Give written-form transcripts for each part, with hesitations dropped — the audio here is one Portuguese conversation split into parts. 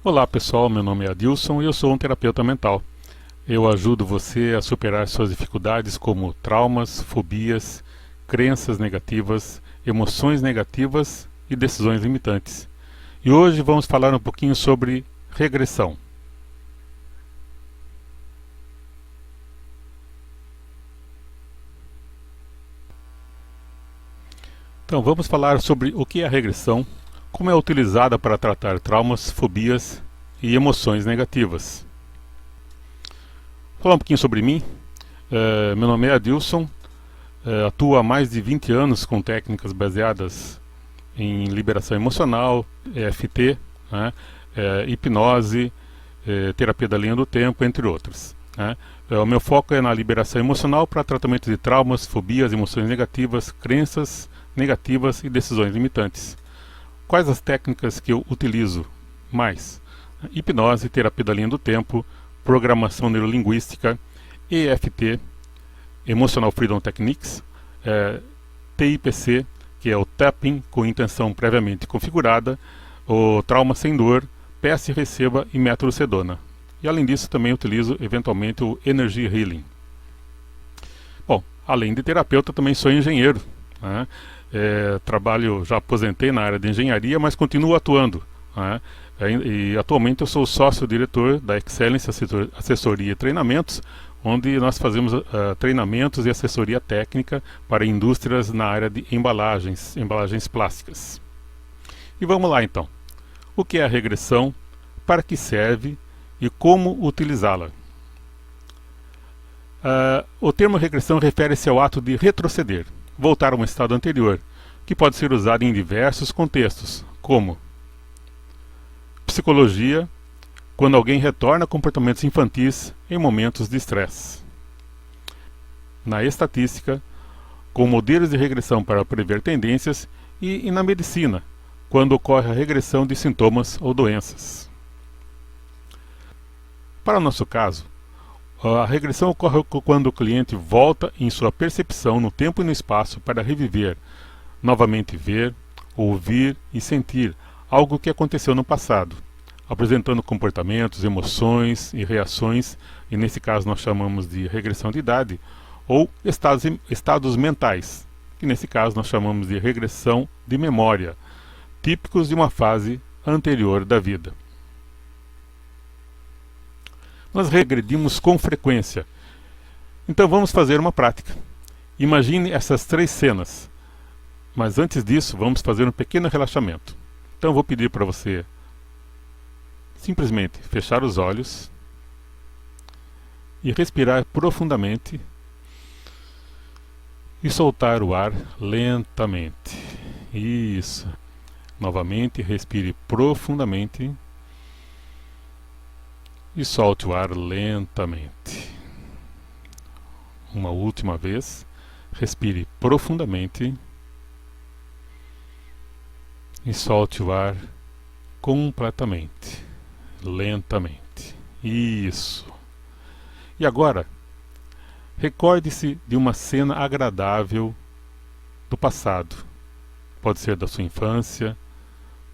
Olá pessoal, meu nome é Adilson e eu sou um terapeuta mental. Eu ajudo você a superar suas dificuldades como traumas, fobias, crenças negativas, emoções negativas e decisões limitantes. E hoje vamos falar um pouquinho sobre regressão. Então vamos falar sobre o que é a regressão, como é utilizada para tratar traumas, fobias e emoções negativas. Vou falar um pouquinho sobre mim. Meu nome é Adilson, atuo há mais de 20 anos com técnicas baseadas em liberação emocional, EFT, né, hipnose, terapia da linha do tempo, entre outros. Né. O meu foco é na liberação emocional para tratamento de traumas, fobias, emoções negativas, crenças negativas e decisões limitantes. Quais as técnicas que eu utilizo mais? Hipnose, terapia da linha do tempo, programação neurolinguística, EFT, Emotional Freedom Techniques, TIPC, que é o Tapping com intenção previamente configurada, o Trauma Sem Dor, Peça e Receba e Método Sedona. E além disso também utilizo eventualmente o Energy Healing. Bom, além de terapeuta também sou engenheiro, né? Trabalho, já aposentei na área de engenharia, mas continuo atuando, né? E atualmente eu sou sócio-diretor da Excellence Assessoria e Treinamentos, onde nós fazemos treinamentos e assessoria técnica para indústrias na área de embalagens plásticas. E vamos lá então. O que é a regressão, para que serve e como utilizá-la? O termo regressão refere-se ao ato de retroceder, voltar a um estado anterior, que pode ser usado em diversos contextos, como psicologia, quando alguém retorna a comportamentos infantis em momentos de estresse. Na estatística, com modelos de regressão para prever tendências, e na medicina, quando ocorre a regressão de sintomas ou doenças. Para o nosso caso, a regressão ocorre quando o cliente volta em sua percepção no tempo e no espaço para reviver, novamente ver, ouvir e sentir algo que aconteceu no passado, apresentando comportamentos, emoções e reações, e nesse caso nós chamamos de regressão de idade, ou estados mentais, que nesse caso nós chamamos de regressão de memória, típicos de uma fase anterior da vida. Nós regredimos com frequência. Então vamos fazer uma prática. Imagine essas 3 cenas. Mas antes disso, vamos fazer um pequeno relaxamento. Então eu vou pedir para você simplesmente fechar os olhos e respirar profundamente e soltar o ar lentamente. Isso. Novamente, respire profundamente e solte o ar lentamente. Uma última vez, respire profundamente e solte o ar completamente, lentamente. Isso. E agora, recorde-se de uma cena agradável do passado. Pode ser da sua infância,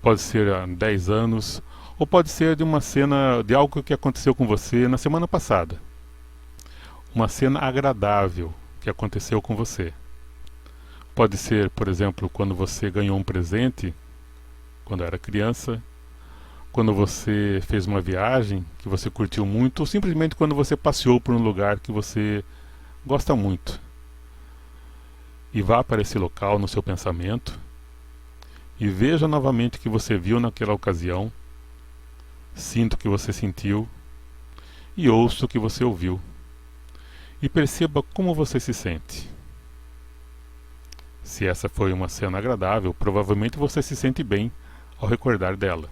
pode ser há 10 anos, ou pode ser de uma cena de algo que aconteceu com você na semana passada. Uma cena agradável que aconteceu com você. Pode ser, por exemplo, quando você ganhou um presente, quando era criança, quando você fez uma viagem que você curtiu muito, ou simplesmente quando você passeou por um lugar que você gosta muito. E vá para esse local no seu pensamento e veja novamente o que você viu naquela ocasião, sinta o que você sentiu e ouça o que você ouviu. E perceba como você se sente. Se essa foi uma cena agradável, provavelmente você se sente bem ao recordar dela.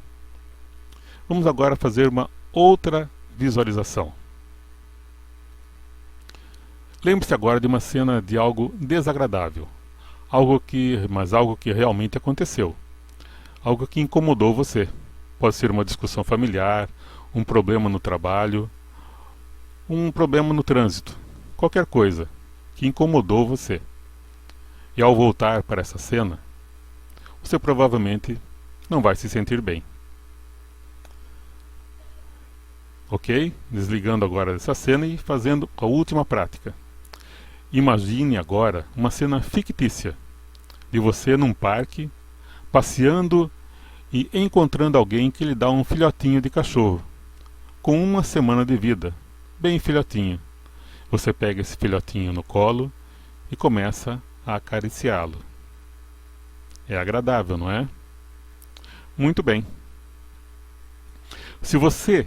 Vamos agora fazer uma outra visualização. Lembre-se agora de uma cena de algo desagradável, mas algo que realmente aconteceu, algo que incomodou você. Pode ser uma discussão familiar, um problema no trabalho, um problema no trânsito, qualquer coisa que incomodou você. E ao voltar para essa cena, você provavelmente não vai se sentir bem. Ok? Desligando agora dessa cena e fazendo a última prática. Imagine agora uma cena fictícia de você num parque, passeando e encontrando alguém que lhe dá um filhotinho de cachorro, com 1 semana de vida, bem filhotinho. Você pega esse filhotinho no colo e começa a acariciá-lo. É agradável, não é? Muito bem. Se você...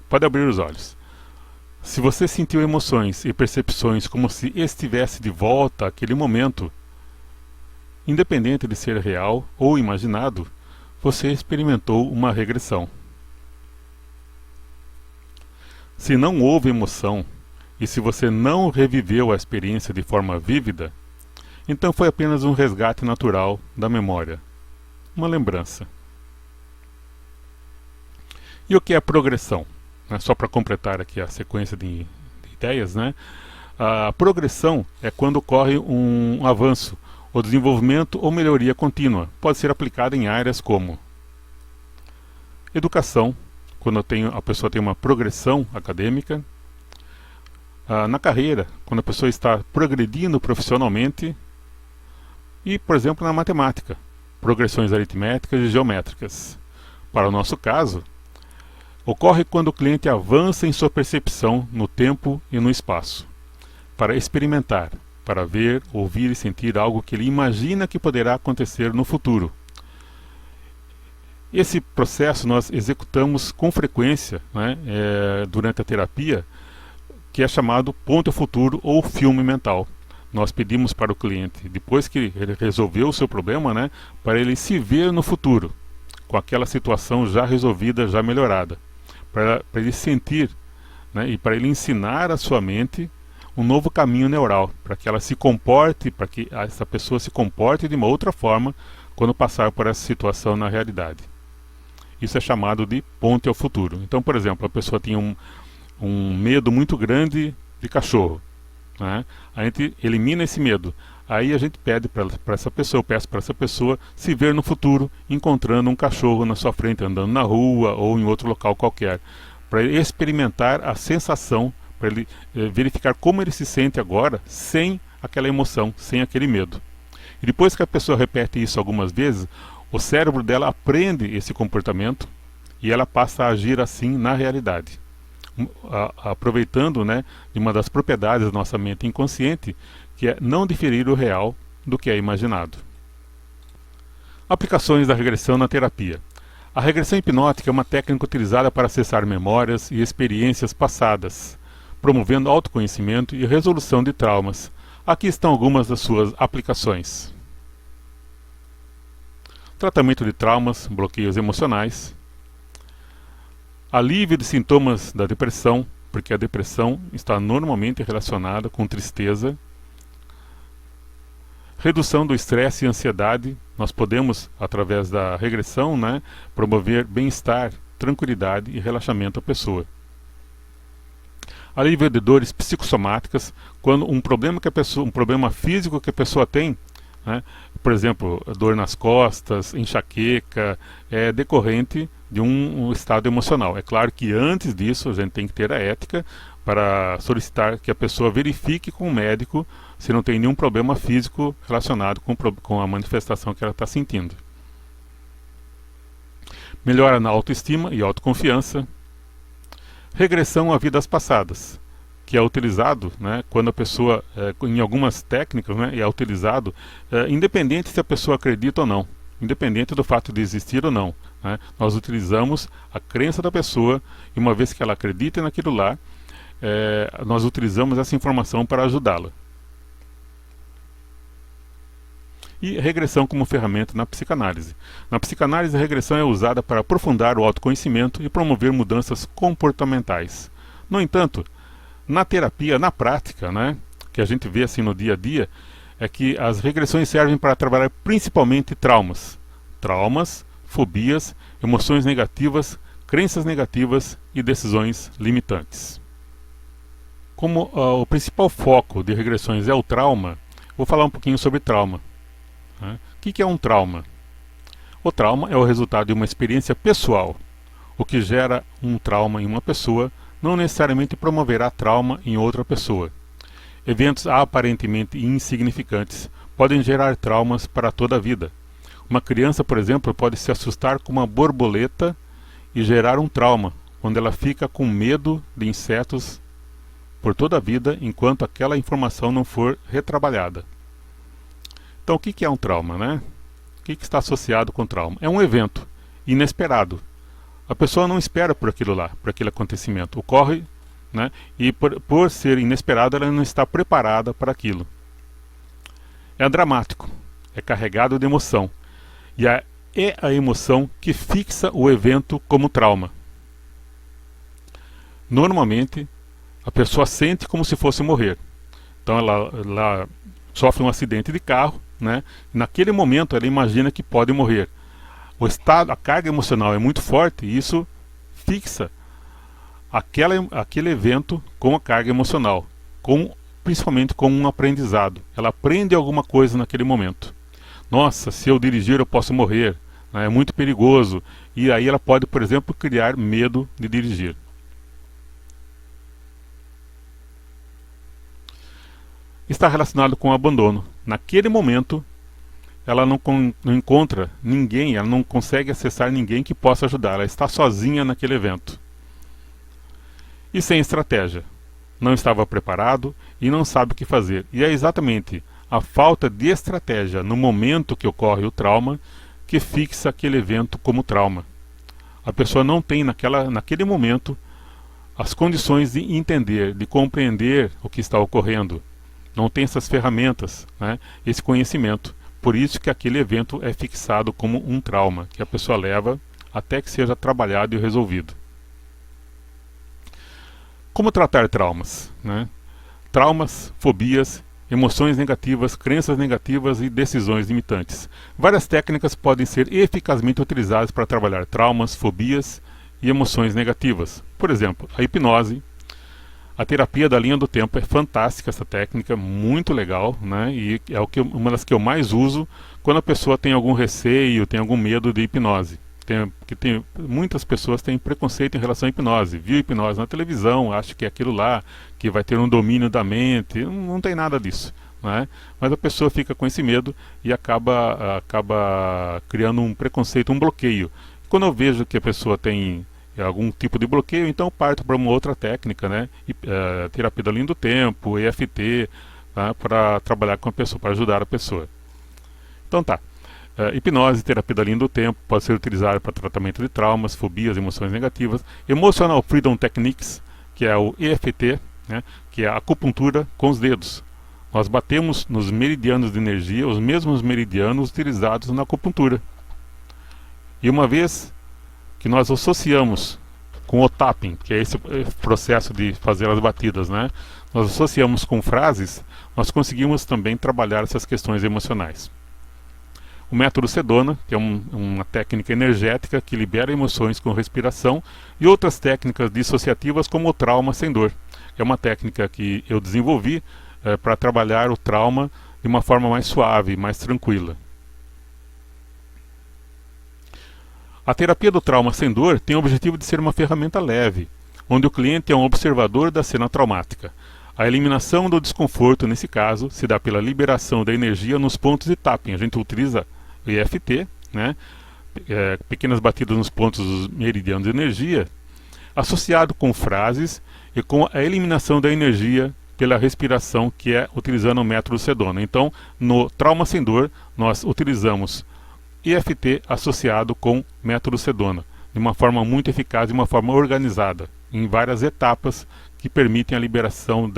Pode abrir os olhos. Se você sentiu emoções e percepções como se estivesse de volta àquele momento, independente de ser real ou imaginado, você experimentou uma regressão. Se não houve emoção e se você não reviveu a experiência de forma vívida, então foi apenas um resgate natural da memória, uma lembrança. E o que é progressão? Só para completar aqui a sequência de ideias, né? A progressão é quando ocorre um avanço, ou desenvolvimento ou melhoria contínua. Pode ser aplicada em áreas como educação, quando a pessoa tem uma progressão acadêmica, na carreira, quando a pessoa está progredindo profissionalmente, e, por exemplo, na matemática, progressões aritméticas e geométricas. Para o nosso caso, ocorre quando o cliente avança em sua percepção no tempo e no espaço, para experimentar, para ver, ouvir e sentir algo que ele imagina que poderá acontecer no futuro. Esse processo nós executamos com frequência, né, durante a terapia, que é chamado ponto ao futuro ou filme mental. Nós pedimos para o cliente, depois que ele resolveu o seu problema, né, para ele se ver no futuro, com aquela situação já resolvida, já melhorada, para ele sentir, né, e para ele ensinar a sua mente um novo caminho neural, para que ela se comporte, para que essa pessoa se comporte de uma outra forma quando passar por essa situação na realidade. Isso é chamado de ponte ao futuro. Então, por exemplo, a pessoa tinha um medo muito grande de cachorro, né? A gente elimina esse medo. Aí a gente pede para essa pessoa, eu peço para essa pessoa se ver no futuro encontrando um cachorro na sua frente, andando na rua ou em outro local qualquer, para ele experimentar a sensação, para ele verificar como ele se sente agora sem aquela emoção, sem aquele medo. E depois que a pessoa repete isso algumas vezes, o cérebro dela aprende esse comportamento e ela passa a agir assim na realidade, aproveitando, né, de uma das propriedades da nossa mente inconsciente, que é não diferir o real do que é imaginado. Aplicações da regressão na terapia. A regressão hipnótica é uma técnica utilizada para acessar memórias e experiências passadas, promovendo autoconhecimento e resolução de traumas. Aqui estão algumas das suas aplicações. Tratamento de traumas, bloqueios emocionais. Alívio de sintomas da depressão, porque a depressão está normalmente relacionada com tristeza. Redução do estresse e ansiedade. Nós podemos, através da regressão, né, promover bem-estar, tranquilidade e relaxamento à pessoa. Alívio de dores psicossomáticas, quando um problema físico que a pessoa tem, né, por exemplo, dor nas costas, enxaqueca, é decorrente de um estado emocional. É claro que antes disso a gente tem que ter a ética para solicitar que a pessoa verifique com o médico se não tem nenhum problema físico relacionado com a manifestação que ela está sentindo. Melhora na autoestima e autoconfiança. Regressão a vidas passadas, que é utilizado, né, quando a pessoa, em algumas técnicas, né, é utilizado independente se a pessoa acredita ou não, independente do fato de existir ou não, né, nós utilizamos a crença da pessoa e uma vez que ela acredita naquilo lá, nós utilizamos essa informação para ajudá-la. E regressão como ferramenta na psicanálise. Na psicanálise, a regressão é usada para aprofundar o autoconhecimento e promover mudanças comportamentais. No entanto, na terapia, na prática, né, que a gente vê assim no dia a dia, é que as regressões servem para trabalhar principalmente traumas, fobias, emoções negativas, crenças negativas e decisões limitantes. Como o principal foco de regressões é o trauma, vou falar um pouquinho sobre trauma. O que é um trauma? O trauma é o resultado de uma experiência pessoal, o que gera um trauma em uma pessoa não necessariamente promoverá trauma em outra pessoa. Eventos aparentemente insignificantes podem gerar traumas para toda a vida. Uma criança, por exemplo, pode se assustar com uma borboleta e gerar um trauma, onde ela fica com medo de insetos por toda a vida enquanto aquela informação não for retrabalhada. Então, o que é um trauma, né? O que está associado com trauma? É um evento inesperado. A pessoa não espera por aquilo lá, por aquele acontecimento. Ocorre, né? E por ser inesperado, ela não está preparada para aquilo. É dramático, é carregado de emoção. E é a emoção que fixa o evento como trauma. Normalmente, a pessoa sente como se fosse morrer. Então ela sofre um acidente de carro, né? E naquele momento ela imagina que pode morrer. A carga emocional é muito forte e isso fixa aquele evento com a carga emocional, principalmente com um aprendizado. Ela aprende alguma coisa naquele momento. Nossa, se eu dirigir eu posso morrer, né? É muito perigoso. E aí ela pode, por exemplo, criar medo de dirigir. Está relacionado com o abandono. Naquele momento, ela não encontra ninguém, ela não consegue acessar ninguém que possa ajudar. Ela está sozinha naquele evento. E sem estratégia. Não estava preparado e não sabe o que fazer. E é exatamente a falta de estratégia no momento que ocorre o trauma que fixa aquele evento como trauma. A pessoa não tem naquele momento as condições de entender, de compreender o que está ocorrendo. Não tem essas ferramentas, né, esse conhecimento. Por isso que aquele evento é fixado como um trauma, que a pessoa leva até que seja trabalhado e resolvido. Como tratar traumas, né? Traumas, fobias, emoções negativas, crenças negativas e decisões limitantes. Várias técnicas podem ser eficazmente utilizadas para trabalhar traumas, fobias e emoções negativas. Por exemplo, a hipnose. A terapia da linha do tempo é fantástica, essa técnica, muito legal, né? E é uma das que eu mais uso quando a pessoa tem algum receio, tem algum medo de hipnose. Muitas pessoas têm preconceito em relação à hipnose. Viu hipnose na televisão, acha que é aquilo lá, que vai ter um domínio da mente. Não tem nada disso, né? Mas a pessoa fica com esse medo e acaba criando um preconceito, um bloqueio. Quando eu vejo que a pessoa tem algum tipo de bloqueio, então parto para uma outra técnica, né? Terapia da linha do tempo, EFT, tá? Para trabalhar com a pessoa, para ajudar a pessoa. Então tá. Hipnose, terapia da linha do tempo, pode ser utilizada para tratamento de traumas, fobias, emoções negativas. Emotional Freedom Techniques, que é o EFT, né? Que é a acupuntura com os dedos. Nós batemos nos meridianos de energia, os mesmos meridianos utilizados na acupuntura. E uma vez que nós associamos com o tapping, que é esse processo de fazer as batidas, né? Nós associamos com frases, nós conseguimos também trabalhar essas questões emocionais. O método Sedona, que é uma técnica energética que libera emoções com respiração, e outras técnicas dissociativas como o trauma sem dor. É uma técnica que eu desenvolvi para trabalhar o trauma de uma forma mais suave, mais tranquila. A terapia do trauma sem dor tem o objetivo de ser uma ferramenta leve, onde o cliente é um observador da cena traumática. A eliminação do desconforto, nesse caso, se dá pela liberação da energia nos pontos de tapping. A gente utiliza o EFT, né? Pequenas batidas nos pontos dos meridianos de energia, associado com frases e com a eliminação da energia pela respiração, que é utilizando o método Sedona. Então, no trauma sem dor, nós utilizamos EFT associado com método Sedona, de uma forma muito eficaz, de uma forma organizada, em várias etapas que permitem a liberação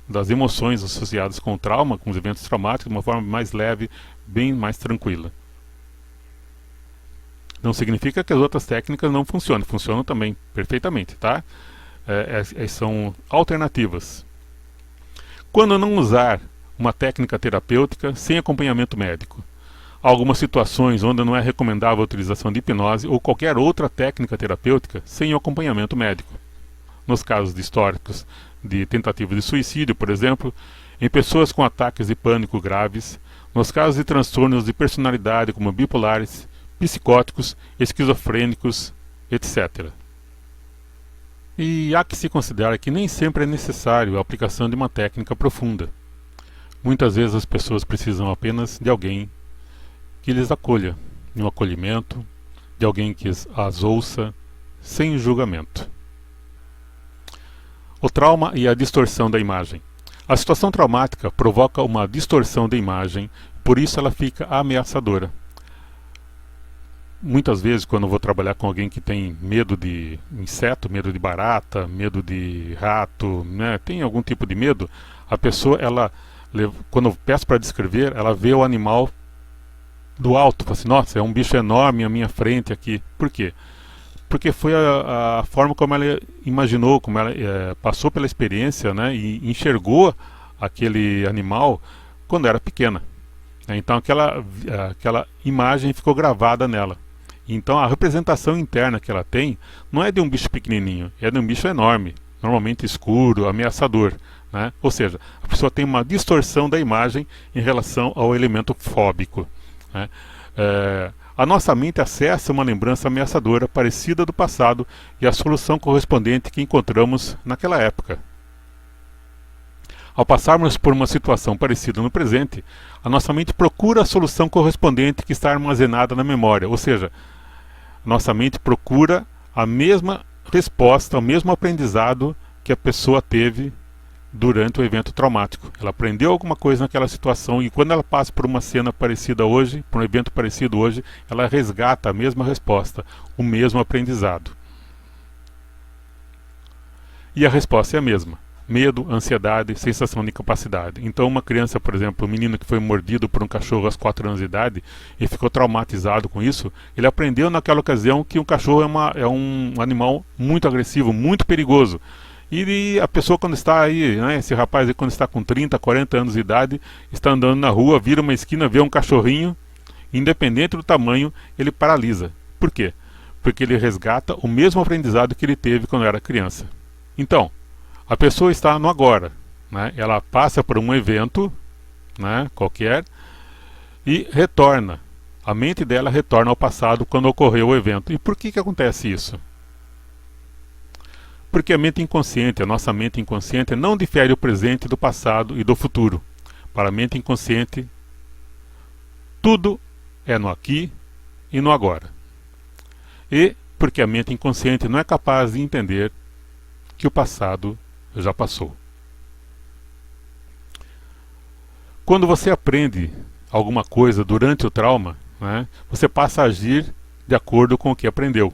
das emoções associadas com o trauma, com os eventos traumáticos, de uma forma mais leve, bem mais tranquila. Não significa que as outras técnicas não funcionem, funcionam também perfeitamente, tá? São alternativas. Quando não usar uma técnica terapêutica sem acompanhamento médico? Há algumas situações onde não é recomendável a utilização de hipnose ou qualquer outra técnica terapêutica sem o acompanhamento médico. Nos casos de históricos de tentativa de suicídio, por exemplo, em pessoas com ataques de pânico graves, nos casos de transtornos de personalidade como bipolares, psicóticos, esquizofrênicos etc. E há que se considerar que nem sempre é necessário a aplicação de uma técnica profunda. Muitas vezes as pessoas precisam apenas de alguém que lhes acolha, de um acolhimento, de alguém que as ouça, sem julgamento. O trauma e a distorção da imagem. A situação traumática provoca uma distorção da imagem, por isso ela fica ameaçadora. Muitas vezes, quando eu vou trabalhar com alguém que tem medo de inseto, medo de barata, medo de rato, né, tem algum tipo de medo, a pessoa, quando eu peço para descrever, ela vê o animal do alto, fala assim, nossa, é um bicho enorme à minha frente aqui. Por quê? Porque foi a forma como ela imaginou, como ela passou pela experiência, né, e enxergou aquele animal quando era pequena. Então aquela imagem ficou gravada nela. Então a representação interna que ela tem não é de um bicho pequenininho, é de um bicho enorme, normalmente escuro, ameaçador, né? Ou seja, a pessoa tem uma distorção da imagem em relação ao elemento fóbico, né? A nossa mente acessa uma lembrança ameaçadora parecida do passado e a solução correspondente que encontramos naquela época. Ao passarmos por uma situação parecida no presente, a nossa mente procura a solução correspondente que está armazenada na memória, ou seja, nossa mente procura a mesma resposta, o mesmo aprendizado que a pessoa teve durante o evento traumático. Ela aprendeu alguma coisa naquela situação e quando ela passa por uma cena parecida hoje, por um evento parecido hoje, ela resgata a mesma resposta, o mesmo aprendizado. E a resposta é a mesma. Medo, ansiedade, sensação de incapacidade. Então uma criança, por exemplo, um menino que foi mordido por um cachorro aos 4 anos de idade e ficou traumatizado com isso, ele aprendeu naquela ocasião que um cachorro é um animal muito agressivo, muito perigoso. E a pessoa quando está aí, né, esse rapaz aí quando está com 30, 40 anos de idade, está andando na rua, vira uma esquina, vê um cachorrinho, independente do tamanho, ele paralisa. Por quê? Porque ele resgata o mesmo aprendizado que ele teve quando era criança. Então, a pessoa está no agora, né? Ela passa por um evento, né, qualquer e retorna. A mente dela retorna ao passado quando ocorreu o evento. E por que acontece isso? Porque a mente inconsciente, a nossa mente inconsciente, não difere o presente do passado e do futuro. Para a mente inconsciente, tudo é no aqui e no agora. E porque a mente inconsciente não é capaz de entender que o passado já passou. Quando você aprende alguma coisa durante o trauma, né, você passa a agir de acordo com o que aprendeu.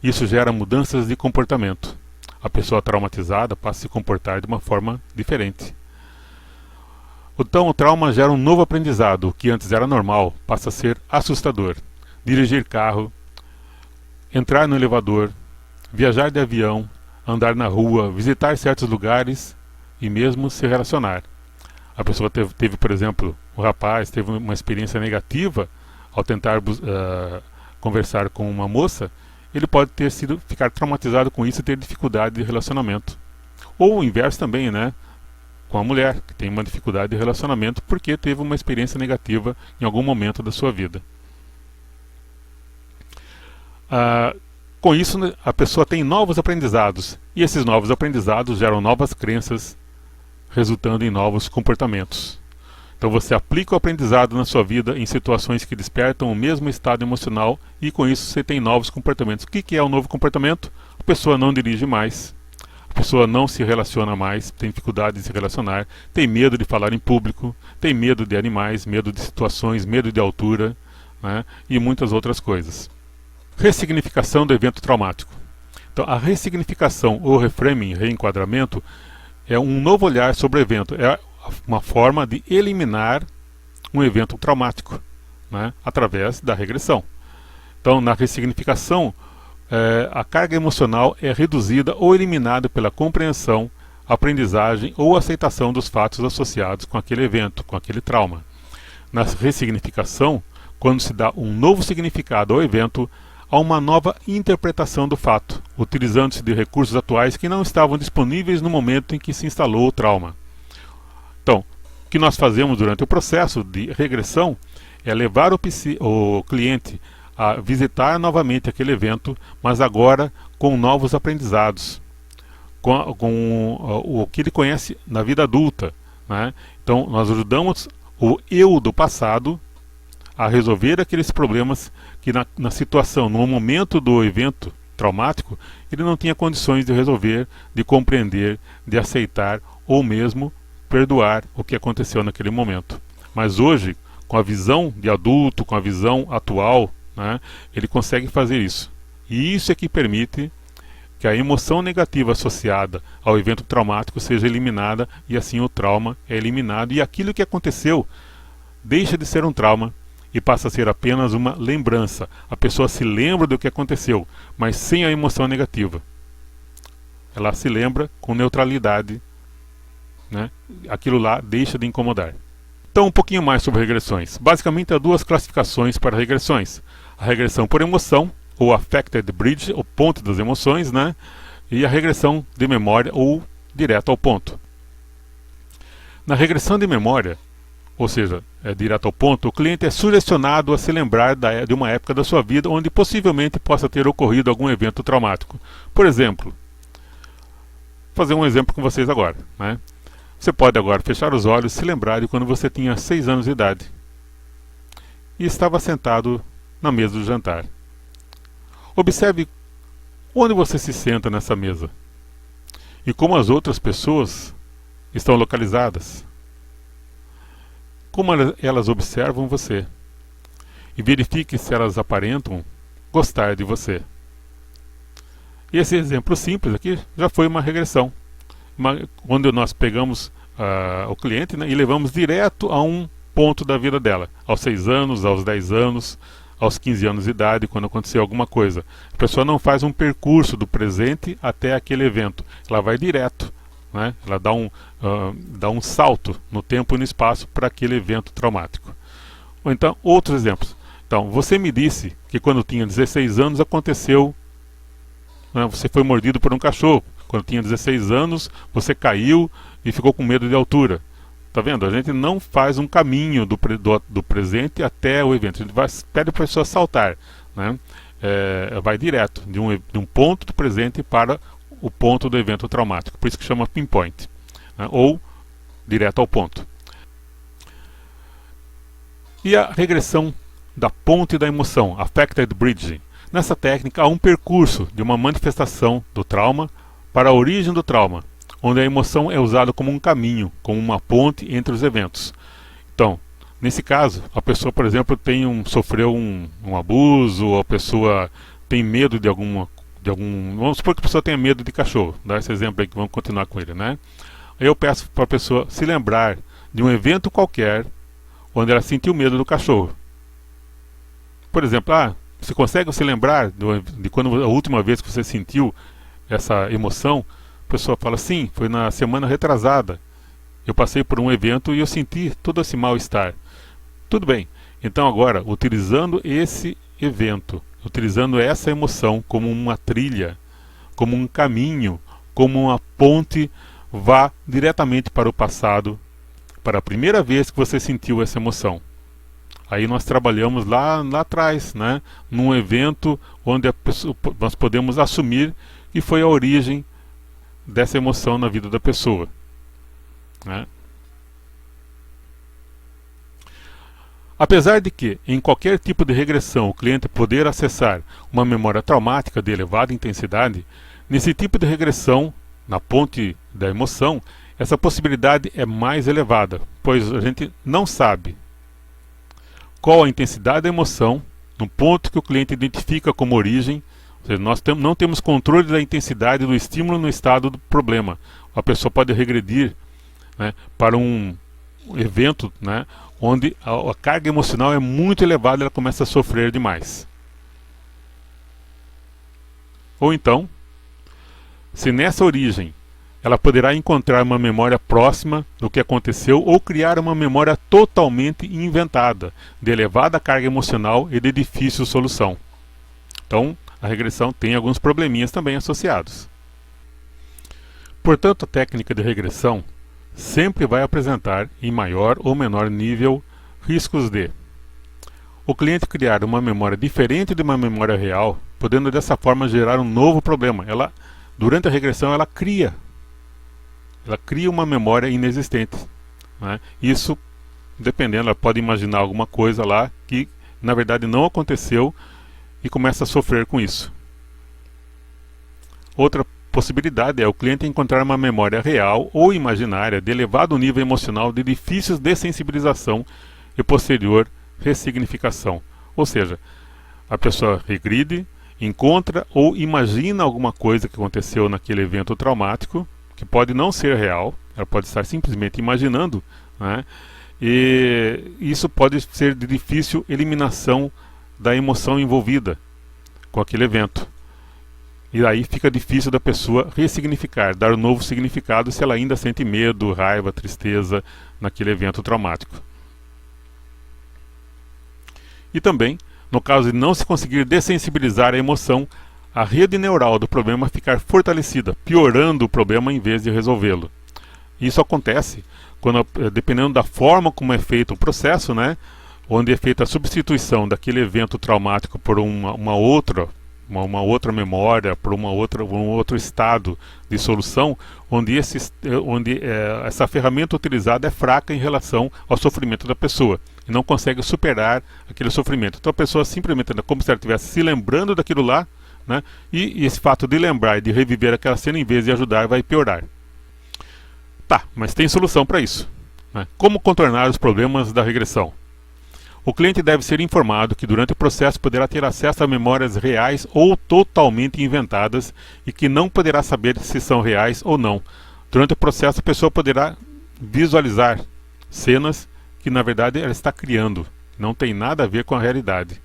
Isso gera mudanças de comportamento. A pessoa traumatizada passa a se comportar de uma forma diferente. Então o trauma gera um novo aprendizado. O que antes era normal passa a ser assustador. Dirigir carro, entrar no elevador, viajar de avião, andar na rua, visitar certos lugares e mesmo se relacionar. A pessoa teve, por exemplo, o rapaz teve uma experiência negativa ao tentar conversar com uma moça, ele pode ficar traumatizado com isso e ter dificuldade de relacionamento. Ou o inverso também, né? Com a mulher, que tem uma dificuldade de relacionamento porque teve uma experiência negativa em algum momento da sua vida. Com isso, a pessoa tem novos aprendizados, e esses novos aprendizados geram novas crenças, resultando em novos comportamentos. Então você aplica o aprendizado na sua vida em situações que despertam o mesmo estado emocional, e com isso você tem novos comportamentos. O que é o novo comportamento? A pessoa não dirige mais, a pessoa não se relaciona mais, tem dificuldade de se relacionar, tem medo de falar em público, tem medo de animais, medo de situações, medo de altura, né, e muitas outras coisas. Ressignificação do evento traumático. Então, a ressignificação ou reframing, reenquadramento, é um novo olhar sobre o evento. É uma forma de eliminar um evento traumático, né, através da regressão. Então, na ressignificação, a carga emocional é reduzida ou eliminada pela compreensão, aprendizagem ou aceitação dos fatos associados com aquele evento, com aquele trauma. Na ressignificação, quando se dá um novo significado ao evento, há uma nova interpretação do fato, utilizando-se de recursos atuais que não estavam disponíveis no momento em que se instalou o trauma. Então, o que nós fazemos durante o processo de regressão é levar o cliente a visitar novamente aquele evento, mas agora com novos aprendizados, com o que ele conhece na vida adulta, né? Então nós ajudamos o eu do passado a resolver aqueles problemas que na situação, no momento do evento traumático, ele não tinha condições de resolver, de compreender, de aceitar ou mesmo perdoar o que aconteceu naquele momento. Mas hoje, com a visão de adulto, com a visão atual, né, ele consegue fazer isso. E isso é que permite que a emoção negativa associada ao evento traumático seja eliminada, e assim o trauma é eliminado e aquilo que aconteceu deixa de ser um trauma e passa a ser apenas uma lembrança. A pessoa se lembra do que aconteceu, mas sem a emoção negativa. Ela se lembra com neutralidade, né? Aquilo lá deixa de incomodar. Então, um pouquinho mais sobre regressões. Basicamente, há duas classificações para regressões: a regressão por emoção, ou Affected Bridge, o ponto das emoções, né? E a regressão de memória, ou direto ao ponto. Na regressão de memória, ou seja, direto ao ponto, o cliente é sugestionado a se lembrar de uma época da sua vida onde possivelmente possa ter ocorrido algum evento traumático. Por exemplo, vou fazer um exemplo com vocês agora, né? Você pode agora fechar os olhos e se lembrar de quando você tinha 6 anos de idade e estava sentado na mesa do jantar. Observe onde você se senta nessa mesa e como as outras pessoas estão localizadas. Como elas observam você. E verifique se elas aparentam gostar de você. E esse exemplo simples aqui já foi uma regressão. Quando nós pegamos o cliente, né, e levamos direto a um ponto da vida dela. Aos 6 anos, aos 10 anos, aos 15 anos de idade, quando aconteceu alguma coisa. A pessoa não faz um percurso do presente até aquele evento. Ela vai direto. Né? Ela dá um salto no tempo e no espaço para aquele evento traumático. Ou então, outros exemplos. Então, você me disse que quando tinha 16 anos aconteceu, né, você foi mordido por um cachorro. Quando tinha 16 anos, você caiu e ficou com medo de altura. Tá vendo? A gente não faz um caminho do presente até o evento. A gente pede para a pessoa saltar. Né? Vai direto de um ponto do presente para o ponto do evento traumático, por isso que chama pinpoint, né? Ou direto ao ponto. E a regressão da ponte da emoção, Affected Bridging. Nessa técnica há um percurso de uma manifestação do trauma para a origem do trauma, onde a emoção é usada como um caminho, como uma ponte entre os eventos. Então, nesse caso, a pessoa, por exemplo, sofreu um abuso, ou a pessoa tem medo de vamos supor que a pessoa tenha medo de cachorro, dá esse exemplo aí que vamos continuar com ele, né? Eu peço para a pessoa se lembrar de um evento qualquer onde ela sentiu medo do cachorro. Por exemplo, você consegue se lembrar de quando a última vez que você sentiu essa emoção? A pessoa fala, sim, foi na semana retrasada. Eu passei por um evento e eu senti todo esse mal-estar. Tudo bem, então agora, utilizando esse evento, utilizando essa emoção como uma trilha, como um caminho, como uma ponte, vá diretamente para o passado, para a primeira vez que você sentiu essa emoção. Aí nós trabalhamos lá atrás, né, num evento onde nós podemos assumir que foi a origem dessa emoção na vida da pessoa. Né? Apesar de que, em qualquer tipo de regressão, o cliente poder acessar uma memória traumática de elevada intensidade, nesse tipo de regressão, na ponte da emoção, essa possibilidade é mais elevada, pois a gente não sabe qual a intensidade da emoção no ponto que o cliente identifica como origem. Ou seja, nós não temos controle da intensidade do estímulo no estado do problema. A pessoa pode regredir, né, para um evento, né, onde a carga emocional é muito elevada e ela começa a sofrer demais. Ou então, se nessa origem ela poderá encontrar uma memória próxima do que aconteceu ou criar uma memória totalmente inventada, de elevada carga emocional e de difícil solução. Então, a regressão tem alguns probleminhas também associados. Portanto, a técnica de regressão sempre vai apresentar, em maior ou menor nível, riscos de o cliente criar uma memória diferente de uma memória real, podendo dessa forma gerar um novo problema. Durante a regressão, ela cria uma memória inexistente, né? Isso, dependendo, ela pode imaginar alguma coisa lá que na verdade não aconteceu e começa a sofrer com isso. Outra possibilidade é o cliente encontrar uma memória real ou imaginária de elevado nível emocional de difícil dessensibilização e posterior ressignificação. Ou seja, a pessoa regride, encontra ou imagina alguma coisa que aconteceu naquele evento traumático, que pode não ser real, ela pode estar simplesmente imaginando, né? E isso pode ser de difícil eliminação da emoção envolvida com aquele evento. E aí fica difícil da pessoa ressignificar, dar um novo significado se ela ainda sente medo, raiva, tristeza naquele evento traumático. E também, no caso de não se conseguir dessensibilizar a emoção, a rede neural do problema ficar fortalecida, piorando o problema em vez de resolvê-lo. Isso acontece quando, dependendo da forma como é feito o processo, né, onde é feita a substituição daquele evento traumático por uma outra memória, por um outro estado de solução, onde essa ferramenta utilizada é fraca em relação ao sofrimento da pessoa e não consegue superar aquele sofrimento. Então a pessoa simplesmente, como se ela estivesse se lembrando daquilo lá, né, e esse fato de lembrar e de reviver aquela cena, em vez de ajudar, vai piorar. Tá, mas tem solução para isso, né? Como contornar os problemas da regressão? O cliente deve ser informado que durante o processo poderá ter acesso a memórias reais ou totalmente inventadas e que não poderá saber se são reais ou não. Durante o processo a pessoa poderá visualizar cenas que na verdade ela está criando, não tem nada a ver com a realidade.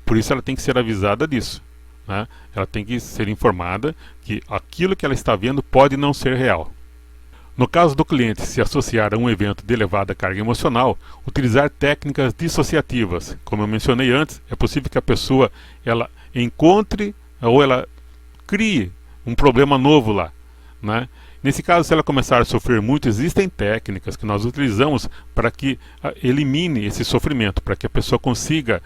Por isso ela tem que ser avisada disso, né? Ela tem que ser informada que aquilo que ela está vendo pode não ser real. No caso do cliente se associar a um evento de elevada carga emocional, utilizar técnicas dissociativas. Como eu mencionei antes, é possível que a pessoa ela encontre ou ela crie um problema novo lá, né? Nesse caso, se ela começar a sofrer muito, existem técnicas que nós utilizamos para que elimine esse sofrimento, para que a pessoa consiga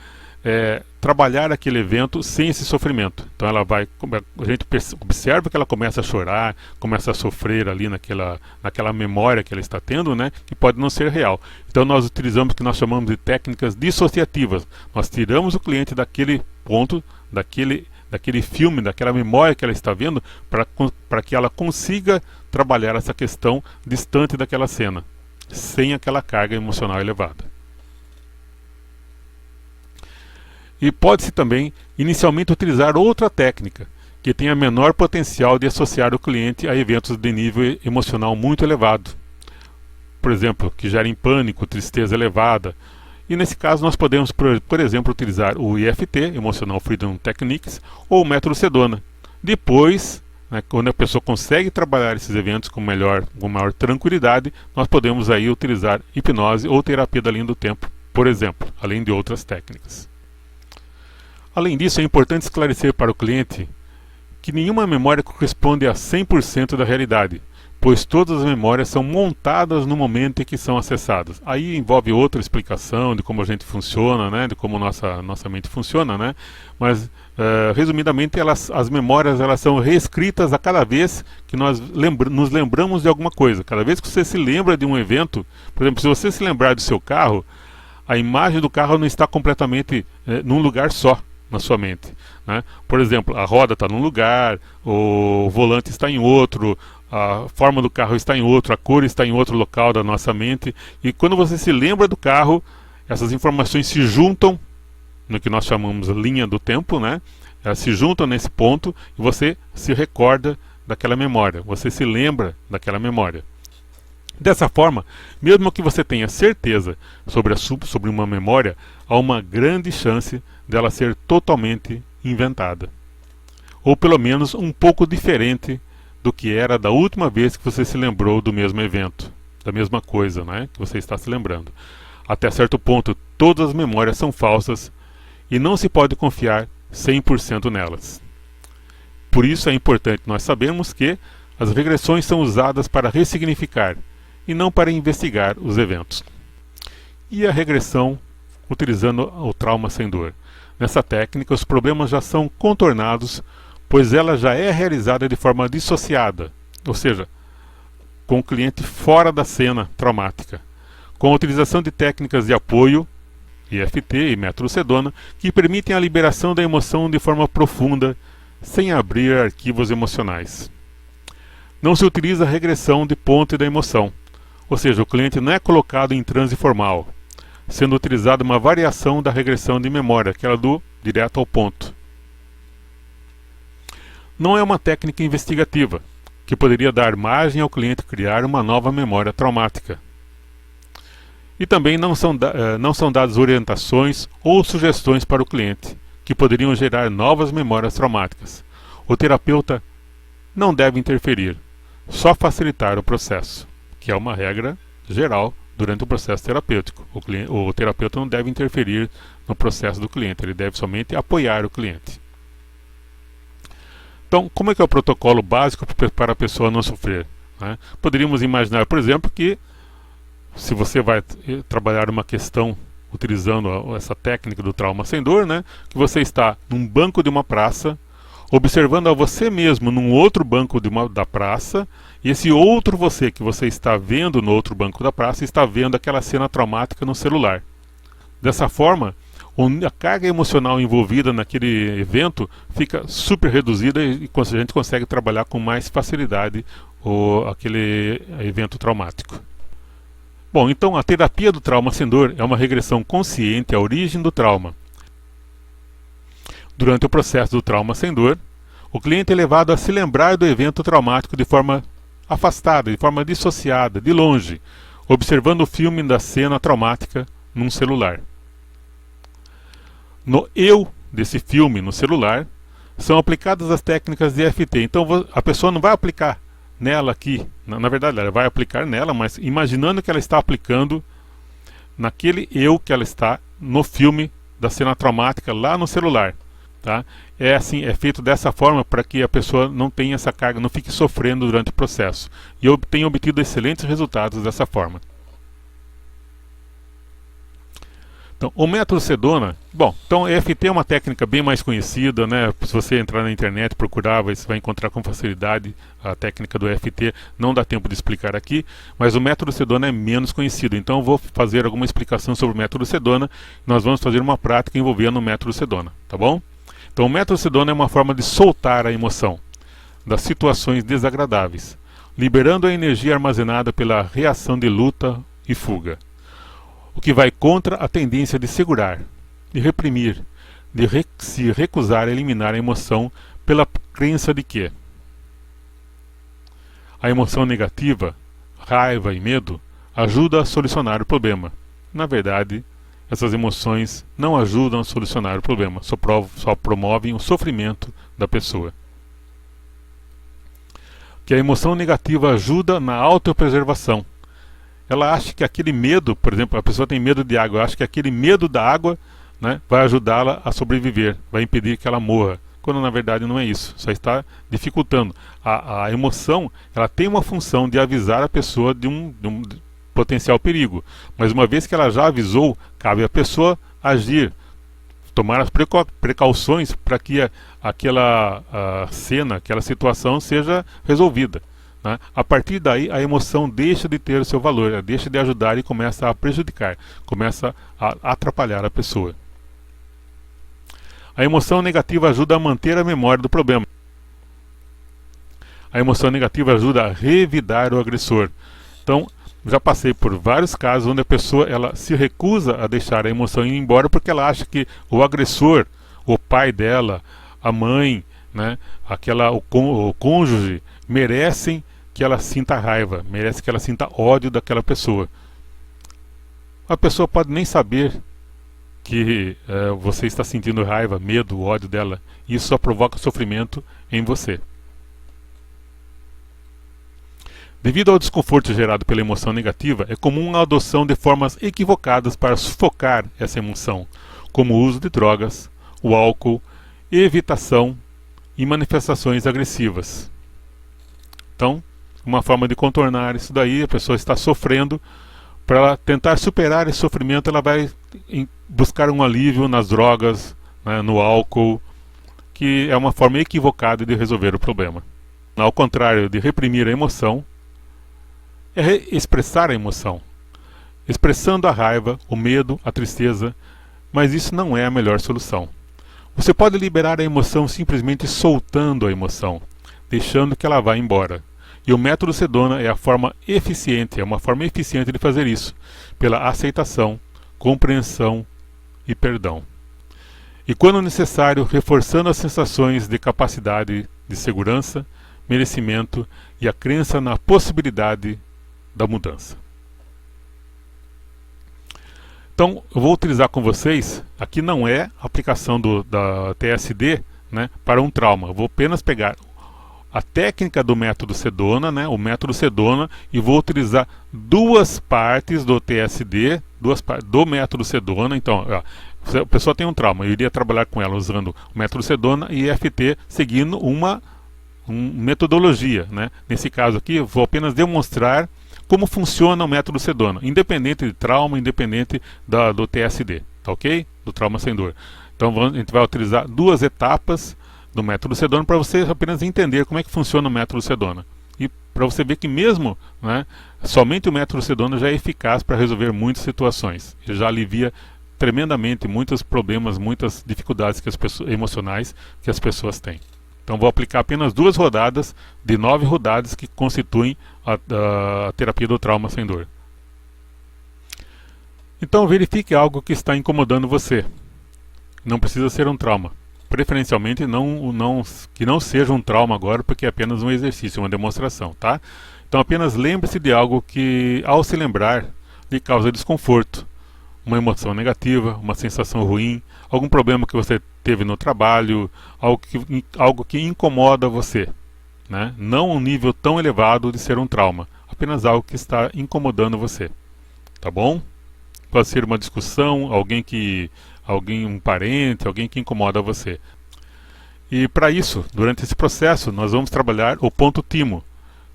trabalhar aquele evento sem esse sofrimento. Então a gente observa que ela começa a chorar, começa a sofrer ali naquela memória que ela está tendo, né, que pode não ser real. Então nós utilizamos o que nós chamamos de técnicas dissociativas. Nós tiramos o cliente daquele ponto, daquele filme, daquela memória que ela está vendo, para que ela consiga trabalhar essa questão distante daquela cena, sem aquela carga emocional elevada. E pode-se também inicialmente utilizar outra técnica que tenha menor potencial de associar o cliente a eventos de nível emocional muito elevado, por exemplo, que gerem pânico, tristeza elevada. E nesse caso nós podemos, por exemplo, utilizar o EFT, Emotional Freedom Techniques, ou o método Sedona. Depois, né, quando a pessoa consegue trabalhar esses eventos com maior tranquilidade, nós podemos aí utilizar hipnose ou terapia da linha do tempo, por exemplo, além de outras técnicas. Além disso, é importante esclarecer para o cliente que nenhuma memória corresponde a 100% da realidade, pois todas as memórias são montadas no momento em que são acessadas. Aí envolve outra explicação de como a gente funciona, né, de como nossa mente funciona, né? Mas, resumidamente, as memórias elas são reescritas a cada vez que nós nos lembramos de alguma coisa. Cada vez que você se lembra de um evento, por exemplo, se você se lembrar do seu carro, a imagem do carro não está completamente num lugar só na sua mente, né? Por exemplo, a roda está num lugar, o volante está em outro, a forma do carro está em outro, a cor está em outro local da nossa mente, e quando você se lembra do carro, essas informações se juntam no que nós chamamos de linha do tempo, né? Elas se juntam nesse ponto e você se recorda daquela memória, você se lembra daquela memória. Dessa forma, mesmo que você tenha certeza sobre uma memória, há uma grande chance dela ser totalmente inventada. Ou pelo menos um pouco diferente do que era da última vez que você se lembrou do mesmo evento, da mesma coisa, né, que você está se lembrando. Até certo ponto, todas as memórias são falsas e não se pode confiar 100% nelas. Por isso é importante nós sabermos que as regressões são usadas para ressignificar e não para investigar os eventos. E a regressão utilizando o trauma sem dor. Nessa técnica, os problemas já são contornados, pois ela já é realizada de forma dissociada, ou seja, com o cliente fora da cena traumática, com a utilização de técnicas de apoio, EFT e método Sedona, que permitem a liberação da emoção de forma profunda, sem abrir arquivos emocionais. Não se utiliza a regressão de ponte da emoção, ou seja, o cliente não é colocado em transe formal, sendo utilizada uma variação da regressão de memória, aquela do direto ao ponto. Não é uma técnica investigativa, que poderia dar margem ao cliente criar uma nova memória traumática. E também não são dadas orientações ou sugestões para o cliente, que poderiam gerar novas memórias traumáticas. O terapeuta não deve interferir, só facilitar o processo, que é uma regra geral durante o processo terapêutico. O terapeuta não deve interferir no processo do cliente, ele deve somente apoiar o cliente. Então, como é que é o protocolo básico para a pessoa não sofrer, né? Poderíamos imaginar, por exemplo, que se você vai trabalhar uma questão utilizando essa técnica do trauma sem dor, né, que você está num banco de uma praça, observando a você mesmo num outro banco da praça, e esse outro você que você está vendo no outro banco da praça está vendo aquela cena traumática no celular. Dessa forma, a carga emocional envolvida naquele evento fica super reduzida e a gente consegue trabalhar com mais facilidade aquele evento traumático. Bom, então a terapia do trauma sem dor é uma regressão consciente à origem do trauma. Durante o processo do trauma sem dor, o cliente é levado a se lembrar do evento traumático de forma afastada, de forma dissociada, de longe, observando o filme da cena traumática num celular. No eu desse filme no celular, são aplicadas as técnicas de EFT. Então a pessoa não vai aplicar nela aqui, na verdade ela vai aplicar nela, mas imaginando que ela está aplicando naquele eu que ela está no filme da cena traumática lá no celular. Tá? É assim, é feito dessa forma para que a pessoa não tenha essa carga, não fique sofrendo durante o processo. E eu tenho obtido excelentes resultados dessa forma. Então, o método Sedona, bom, então EFT é uma técnica bem mais conhecida, né? Se você entrar na internet, procurar, você vai encontrar com facilidade a técnica do EFT, não dá tempo de explicar aqui, mas o método Sedona é menos conhecido, então eu vou fazer alguma explicação sobre o método Sedona, nós vamos fazer uma prática envolvendo o método Sedona, tá bom? Então o método Sedona é uma forma de soltar a emoção das situações desagradáveis, liberando a energia armazenada pela reação de luta e fuga, o que vai contra a tendência de segurar, de reprimir, de se recusar a eliminar a emoção pela crença de que a emoção negativa, raiva e medo, ajuda a solucionar o problema. Na verdade, essas emoções não ajudam a solucionar o problema, só promovem o sofrimento da pessoa. Que a emoção negativa ajuda na autopreservação. Ela acha que aquele medo, por exemplo, a pessoa tem medo de água, acha que aquele medo da água, né, vai ajudá-la a sobreviver, vai impedir que ela morra, quando na verdade não é isso, só está dificultando. A emoção, ela tem uma função de avisar a pessoa de um potencial perigo, mas uma vez que ela já avisou, cabe à pessoa agir, tomar as precauções para que aquela cena, aquela situação seja resolvida. A partir daí, a emoção deixa de ter o seu valor, ela deixa de ajudar e começa a prejudicar, começa a atrapalhar a pessoa. A emoção negativa ajuda a manter a memória do problema. A emoção negativa ajuda a revidar o agressor. Então, já passei por vários casos onde a pessoa ela se recusa a deixar a emoção ir embora porque ela acha que o agressor, o pai dela, a mãe, né, o cônjuge, merecem que ela sinta raiva, merece que ela sinta ódio daquela pessoa. A pessoa pode nem saber que você está sentindo raiva, medo, ódio dela. Isso só provoca sofrimento em você. Devido ao desconforto gerado pela emoção negativa, é comum a adoção de formas equivocadas para sufocar essa emoção, como o uso de drogas, o álcool, evitação e manifestações agressivas. Então, uma forma de contornar isso daí, a pessoa está sofrendo, para ela tentar superar esse sofrimento, ela vai buscar um alívio nas drogas, né, no álcool, que é uma forma equivocada de resolver o problema. Ao contrário de reprimir a emoção, é expressar a emoção, expressando a raiva, o medo, a tristeza, mas isso não é a melhor solução. Você pode liberar a emoção simplesmente soltando a emoção, deixando que ela vá embora. E o método Sedona é a forma eficiente, é uma forma eficiente de fazer isso, pela aceitação, compreensão e perdão. E quando necessário, reforçando as sensações de capacidade de segurança, merecimento e a crença na possibilidade da mudança. Então, eu vou utilizar com vocês, aqui não é a aplicação da TSD, né, para um trauma. Eu vou apenas pegar a técnica do método Sedona, né, o método Sedona, e vou utilizar duas partes do TSD, do método Sedona. Então, ó, a pessoa tem um trauma, eu iria trabalhar com ela usando o método Sedona e EFT, seguindo uma metodologia, né? Nesse caso aqui, eu vou apenas demonstrar como funciona o método Sedona, independente de trauma, independente do TSD, tá ok? Do trauma sem dor. Então a gente vai utilizar duas etapas do método Sedona para você apenas entender como é que funciona o método Sedona. E para você ver que mesmo, né, somente o método Sedona já é eficaz para resolver muitas situações. Ele já alivia tremendamente muitos problemas, muitas dificuldades emocionais que as pessoas têm. Então vou aplicar apenas 2 rodadas de 9 rodadas que constituem a terapia do trauma sem dor. Então verifique algo que está incomodando você. Não precisa ser um trauma. Preferencialmente que não seja um trauma agora, porque é apenas um exercício, uma demonstração, tá? Então apenas lembre-se de algo que, ao se lembrar, lhe causa desconforto. Uma emoção negativa, uma sensação ruim, algum problema que você teve no trabalho, algo que incomoda você, né? Não um nível tão elevado de ser um trauma, apenas algo que está incomodando você, tá bom? Pode ser uma discussão, um parente, alguém que incomoda você. E para isso, durante esse processo, nós vamos trabalhar o ponto timo,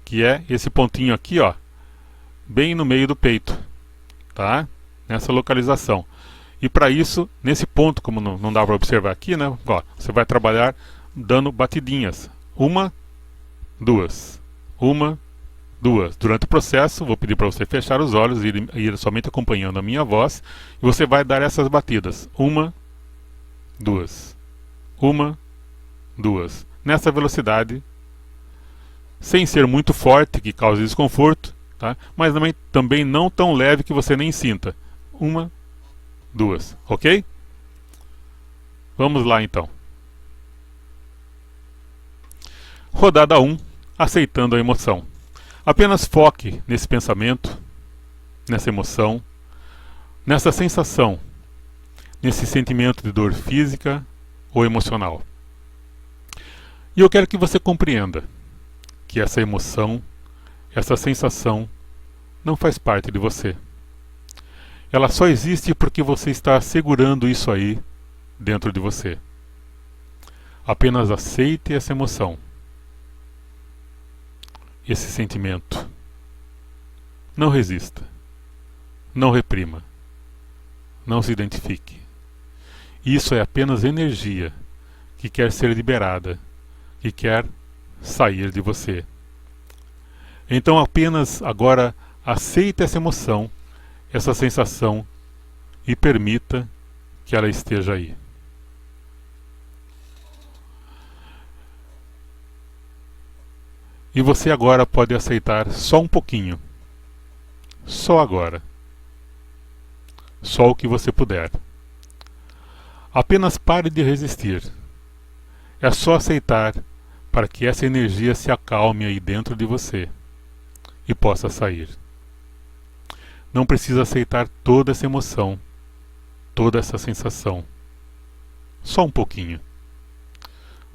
que é esse pontinho aqui, ó, bem no meio do peito, tá? Nessa localização. E para isso, nesse ponto, como não dá para observar aqui, né? Ó, você vai trabalhar dando batidinhas. 1, 2. 1, 2. Durante o processo, vou pedir para você fechar os olhos e ir somente acompanhando a minha voz. E você vai dar essas batidas. 1, 2. 1, 2. Nessa velocidade, sem ser muito forte, que cause desconforto, tá? Mas também não tão leve que você nem sinta. 1, 2, ok? Vamos lá então. Rodada 1, aceitando a emoção. Apenas foque nesse pensamento, nessa emoção, nessa sensação, nesse sentimento de dor física ou emocional. E eu quero que você compreenda que essa emoção, essa sensação, não faz parte de você. Ela só existe porque você está segurando isso aí dentro de você. Apenas aceite essa emoção, esse sentimento. Não resista. Não reprima. Não se identifique. Isso é apenas energia que quer ser liberada, que quer sair de você. Então apenas agora aceite essa emoção, essa sensação, e permita que ela esteja aí. E você agora pode aceitar só um pouquinho. Só agora. Só o que você puder. Apenas pare de resistir. É só aceitar para que essa energia se acalme aí dentro de você e possa sair. Não precisa aceitar toda essa emoção, toda essa sensação. Só um pouquinho.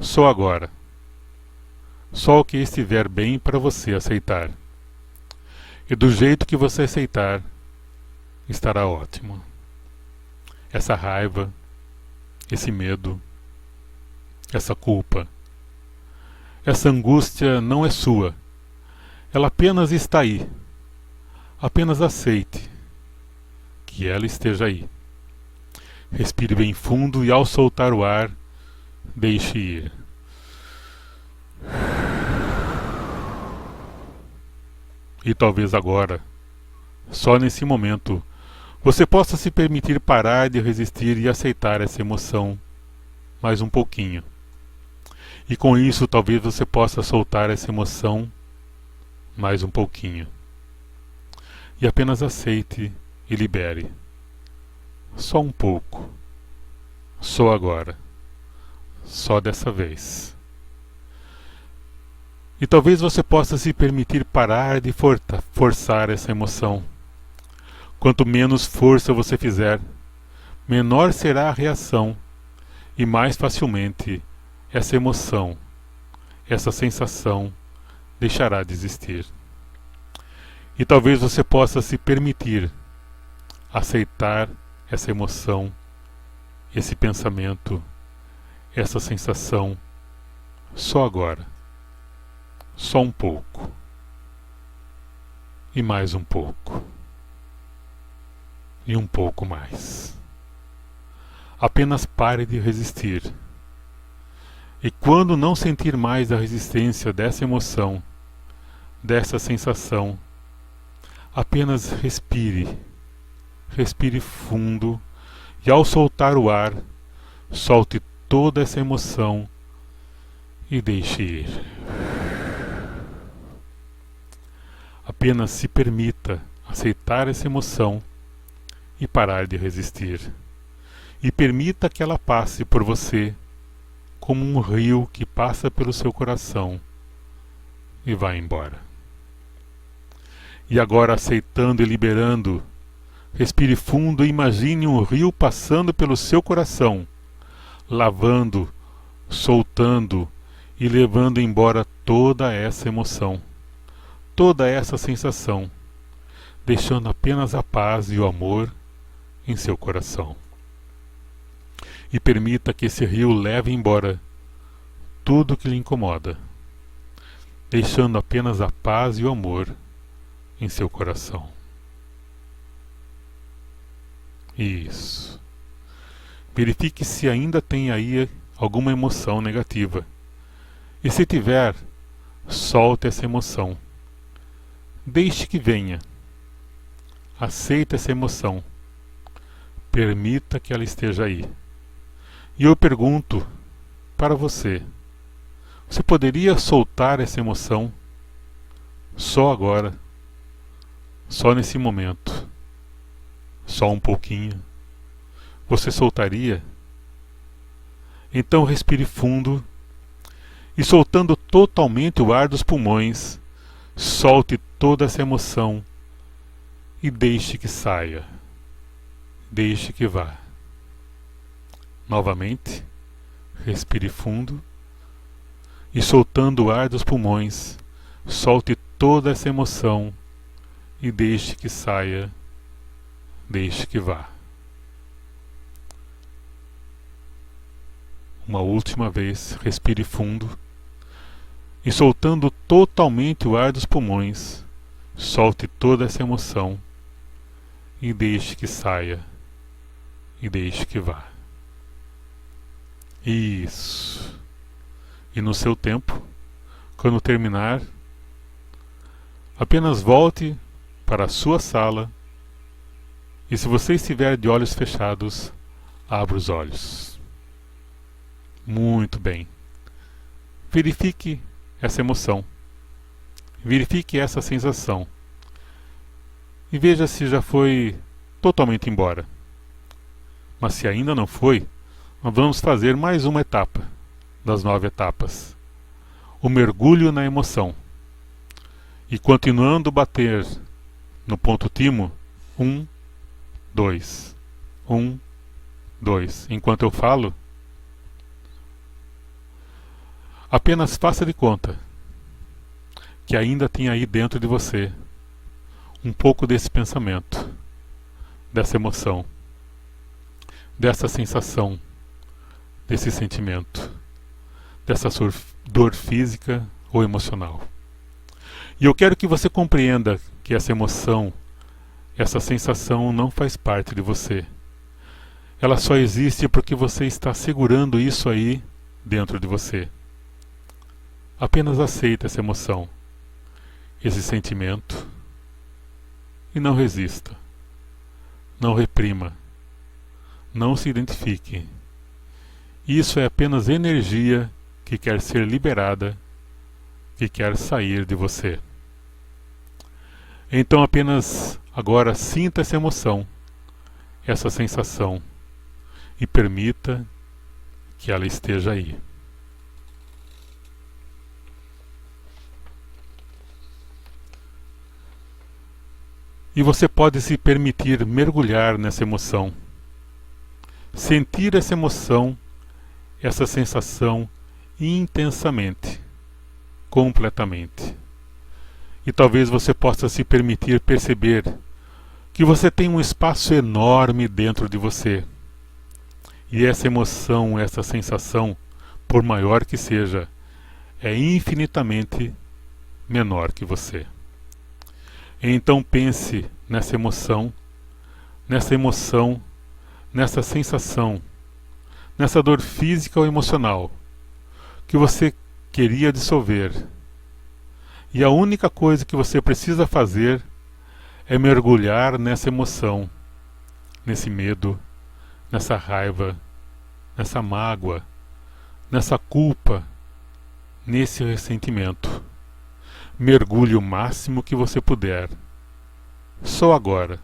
Só agora. Só o que estiver bem para você aceitar. E do jeito que você aceitar, estará ótimo. Essa raiva, esse medo, essa culpa, essa angústia não é sua. Ela apenas está aí. Apenas aceite que ela esteja aí. Respire bem fundo e, ao soltar o ar, deixe ir. E talvez agora, só nesse momento, você possa se permitir parar de resistir e aceitar essa emoção mais um pouquinho. E com isso, talvez você possa soltar essa emoção mais um pouquinho. E apenas aceite e libere. Só um pouco. Só agora. Só dessa vez. E talvez você possa se permitir parar de forçar essa emoção. Quanto menos força você fizer, menor será a reação e mais facilmente essa emoção, essa sensação deixará de existir. E talvez você possa se permitir aceitar essa emoção, esse pensamento, essa sensação só agora, só um pouco e mais um pouco e um pouco mais. Apenas pare de resistir. E quando não sentir mais a resistência dessa emoção, dessa sensação, apenas respire. Respire fundo e, ao soltar o ar, solte toda essa emoção e deixe ir. Apenas se permita aceitar essa emoção e parar de resistir. E permita que ela passe por você como um rio que passa pelo seu coração e vai embora. E agora, aceitando e liberando, respire fundo e imagine um rio passando pelo seu coração, lavando, soltando e levando embora toda essa emoção, toda essa sensação, deixando apenas a paz e o amor em seu coração. E permita que esse rio leve embora tudo que lhe incomoda, deixando apenas a paz e o amor em seu coração. Isso. Verifique se ainda tem aí alguma emoção negativa. E se tiver, solte essa emoção. Deixe que venha. Aceite essa emoção. Permita que ela esteja aí. E eu pergunto para você: você poderia soltar essa emoção só agora, só nesse momento, só um pouquinho? Você soltaria? Então respire fundo e, soltando totalmente o ar dos pulmões, solte toda essa emoção e deixe que saia, deixe que vá. Novamente, respire fundo e, soltando o ar dos pulmões, solte toda essa emoção e deixe que saia, deixe que vá. Uma última vez, respire fundo e, soltando totalmente o ar dos pulmões, solte toda essa emoção e deixe que saia e deixe que vá. Isso. E no seu tempo, quando terminar, apenas volte para a sua sala e, se você estiver de olhos fechados, abra os olhos. Muito bem. Verifique essa emoção. Verifique essa sensação. E veja se já foi totalmente embora. Mas se ainda não foi, nós vamos fazer mais uma etapa das 9 etapas. O mergulho na emoção. E continuando bater no ponto timo, 1, 2, 1, 2. Enquanto eu falo, apenas faça de conta que ainda tem aí dentro de você um pouco desse pensamento, dessa emoção, dessa sensação, desse sentimento, dessa dor física ou emocional. E eu quero que você compreenda que essa emoção, essa sensação não faz parte de você. ela só existe porque você está segurando isso aí dentro de você. Apenas aceita essa emoção, esse sentimento, e não resista. Não reprima. Não se identifique. Isso é apenas energia que quer ser liberada, que quer sair de você. Então apenas agora sinta essa emoção, essa sensação, e permita que ela esteja aí. E você pode se permitir mergulhar nessa emoção, sentir essa emoção, essa sensação intensamente, completamente. E talvez você possa se permitir perceber que você tem um espaço enorme dentro de você. E essa emoção, essa sensação, por maior que seja, é infinitamente menor que você. Então pense nessa emoção, nessa sensação, nessa dor física ou emocional que você queria dissolver. E a única coisa que você precisa fazer é mergulhar nessa emoção, nesse medo, nessa raiva, nessa mágoa, nessa culpa, nesse ressentimento. Mergulhe o máximo que você puder. Só agora.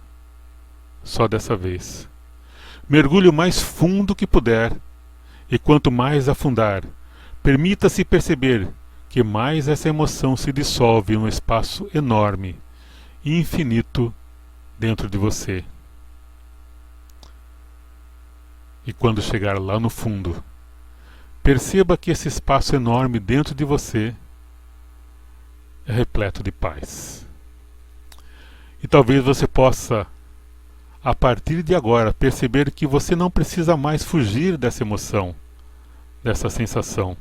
Só dessa vez. Mergulhe o mais fundo que puder. E quanto mais afundar, permita-se perceber que mais essa emoção se dissolve em um espaço enorme e infinito dentro de você. E quando chegar lá no fundo, perceba que esse espaço enorme dentro de você é repleto de paz. E talvez você possa, a partir de agora, perceber que você não precisa mais fugir dessa emoção, dessa sensação.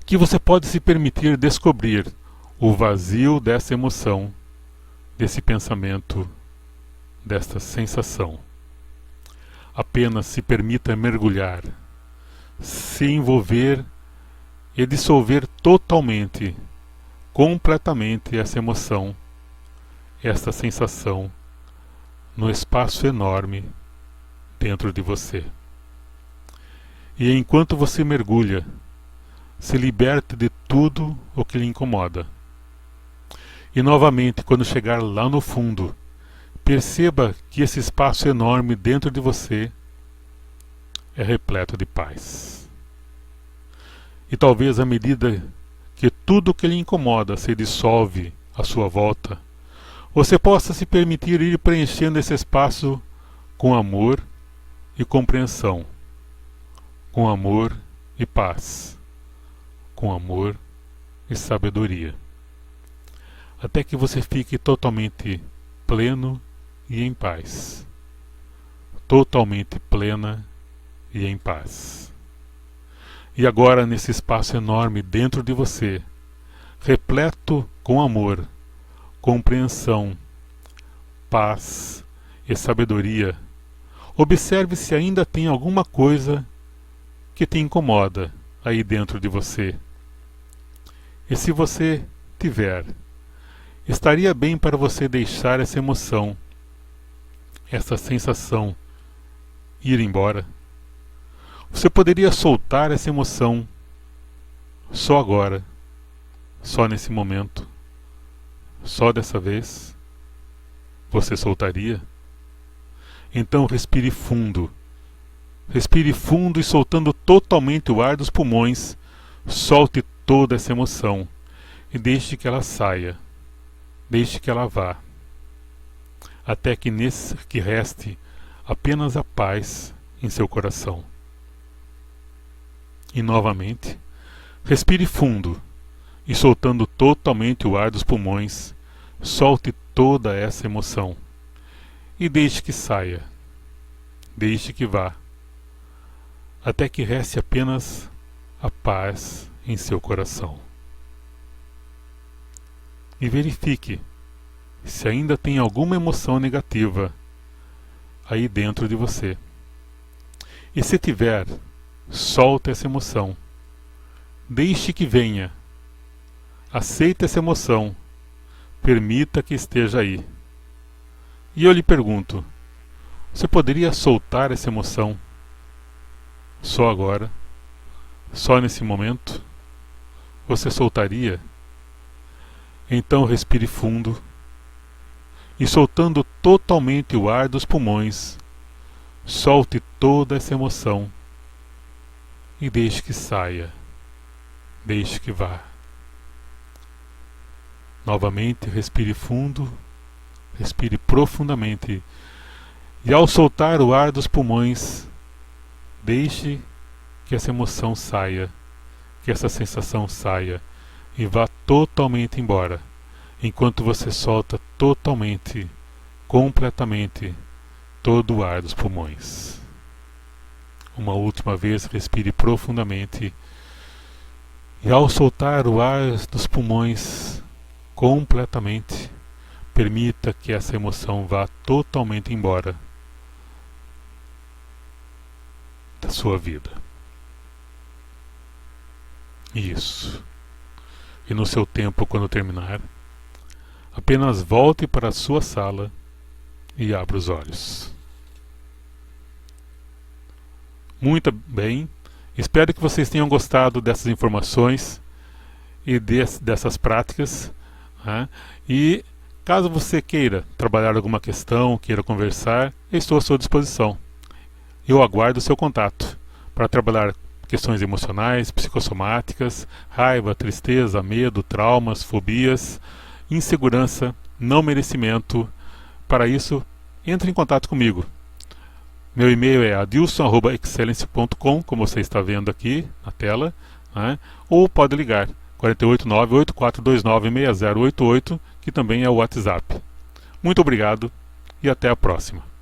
Que você pode se permitir descobrir o vazio dessa emoção, desse pensamento, desta sensação. Apenas se permita mergulhar, se envolver e dissolver totalmente, completamente essa emoção, esta sensação, no espaço enorme dentro de você. E enquanto você mergulha, se liberte de tudo o que lhe incomoda. E novamente, quando chegar lá no fundo, perceba que esse espaço enorme dentro de você é repleto de paz. E talvez à medida que tudo o que lhe incomoda se dissolve à sua volta, você possa se permitir ir preenchendo esse espaço com amor e compreensão, com amor e paz, com amor e sabedoria, até que você fique totalmente pleno e em paz, totalmente plena e em paz. E agora, nesse espaço enorme dentro de você, repleto com amor, compreensão, paz e sabedoria, observe se ainda tem alguma coisa que te incomoda aí dentro de você. E se você tiver, estaria bem para você deixar essa emoção, essa sensação ir embora. Você poderia soltar essa emoção só agora, só nesse momento, só dessa vez. Você soltaria? Então respire fundo e soltando totalmente o ar dos pulmões, solte toda essa emoção e deixe que ela saia, deixe que ela vá, até que reste apenas a paz em seu coração. E novamente, respire fundo e soltando totalmente o ar dos pulmões, solte toda essa emoção e deixe que saia, deixe que vá, até que reste apenas a paz em seu coração. E verifique se ainda tem alguma emoção negativa aí dentro de você. E se tiver, solta essa emoção. Deixe que venha. Aceite essa emoção. Permita que esteja aí. E eu lhe pergunto, você poderia soltar essa emoção só agora? Só nesse momento? Você soltaria? Então respire fundo e, soltando totalmente o ar dos pulmões, solte toda essa emoção e deixe que saia, deixe que vá. Novamente, respire fundo, respire profundamente e, ao soltar o ar dos pulmões, deixe que essa emoção saia, que essa sensação saia e vá totalmente embora, enquanto você solta totalmente, completamente, todo o ar dos pulmões. Uma última vez, respire profundamente e, ao soltar o ar dos pulmões completamente, permita que essa emoção vá totalmente embora da sua vida. Isso. E no seu tempo, quando terminar, apenas volte para a sua sala e abra os olhos. Muito bem. Espero que vocês tenham gostado dessas informações e dessas práticas, né? E caso você queira trabalhar alguma questão, queira conversar, eu estou à sua disposição. Eu aguardo o seu contato para trabalhar questões emocionais, psicossomáticas, raiva, tristeza, medo, traumas, fobias, insegurança, não merecimento. Para isso, entre em contato comigo. Meu e-mail é adilson@excellence.com, como você está vendo aqui na tela, né? Ou pode ligar 489-8429-6088, que também é o WhatsApp. Muito obrigado e até a próxima.